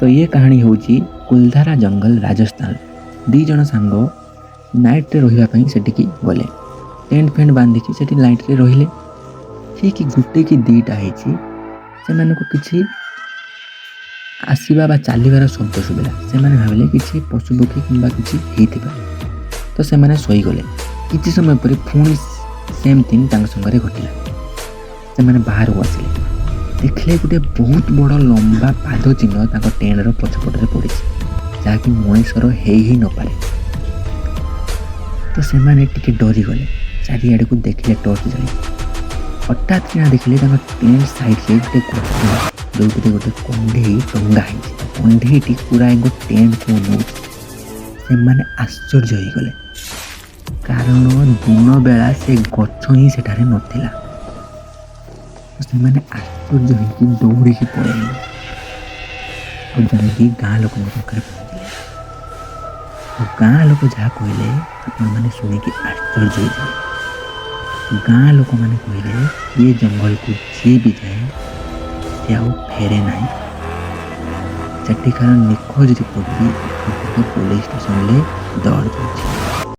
तो ये कहानी होची कुलधारा जंगल राजस्थान। दी जन सांग नाइट रे रहिबा पई सेटिकी गले। टेंट फेंट बांधिकी सेठी नाइट रे रहिले। ठीक गुटे कि दीटा ହେଇଛି ସେମାନଙ୍କୁ କିଛି ଆସିବା ବା ଚାଲିବାର ଶବ୍ଦ ଶୁଭିଲା। ସେମାନେ ଭାବିଲେ କିଛି ପଶୁପକ୍ଷୀ କିମ୍ବା କିଛି ହେଇଥିପାରେ। ତ ସେମାନେ ଶୋଇଗଲେ। କିଛି ସମୟ ପରେ ପୁଣି ସେମ୍ ଥିଙ୍ଗ ତାଙ୍କ ସାଙ୍ଗରେ ଘଟିଲା। ସେମାନେ ବାହାରକୁ ଆସିଲେ, ଦେଖିଲେ ଗୋଟେ ବହୁତ ବଡ଼ ଲମ୍ବା ପାଦ ଚିହ୍ନ ତାଙ୍କ ଟେଣ୍ଟର ପଛପଟରେ ପଡ଼ିଛି, ଯାହାକି ମଣିଷର ହେଇ ହିଁ ନପାରେ। ତ ସେମାନେ ଟିକେ ଡରିଗଲେ, ଚାରିଆଡ଼କୁ ଦେଖିଲେ ଟର୍ଚ୍ଚ ଜାଳି। ହଠାତ୍ କିନା ଦେଖିଲେ ତାଙ୍କ ଟେଣ୍ଟ ସାଇଡ଼୍ରେ ଗୋଟେ ଗଛ, ଯେଉଁଥିରେ ଗୋଟେ କଣ୍ଢେଇ ଟଙ୍ଗା ହେଇଛି। କଣ୍ଢେଇଟି ପୁରା ଏକ ଟେଣ୍ଟକୁ ଅନଉଛି। ସେମାନେ ଆଶ୍ଚର୍ଯ୍ୟ ହୋଇଗଲେ, କାରଣ ଦିନ ବେଳା ସେ ଗଛ ହିଁ ସେଠାରେ ନଥିଲା। ସେମାନେ ଆଶ୍ଚର୍ଯ୍ୟ ହେଇକି ଦୌଡ଼ିକି ପଳେଇଲେ ଆଉ ଯାଇକି ଗାଁ ଲୋକଙ୍କ ପାଖରେ ପହଞ୍ଚିଲେ। ଆଉ ଗାଁ ଲୋକ ଯାହା କହିଲେ ଆପଣମାନେ ଶୁଣିକି ଆଶ୍ଚର୍ଯ୍ୟ ହେଇଯିବେ। ଗାଁ ଲୋକମାନେ କହିଲେ ଏ ଜଙ୍ଗଲକୁ ଯିଏ ବି ଯାଏ ସେ ଆଉ ଫେରେ ନାହିଁ। ସେଠିକାର ନିଖୋଜ ରିପୋର୍ଟ ବି ପୋଲିସ ଷ୍ଟେସନରେ ଦର୍ଜ ଅଛି।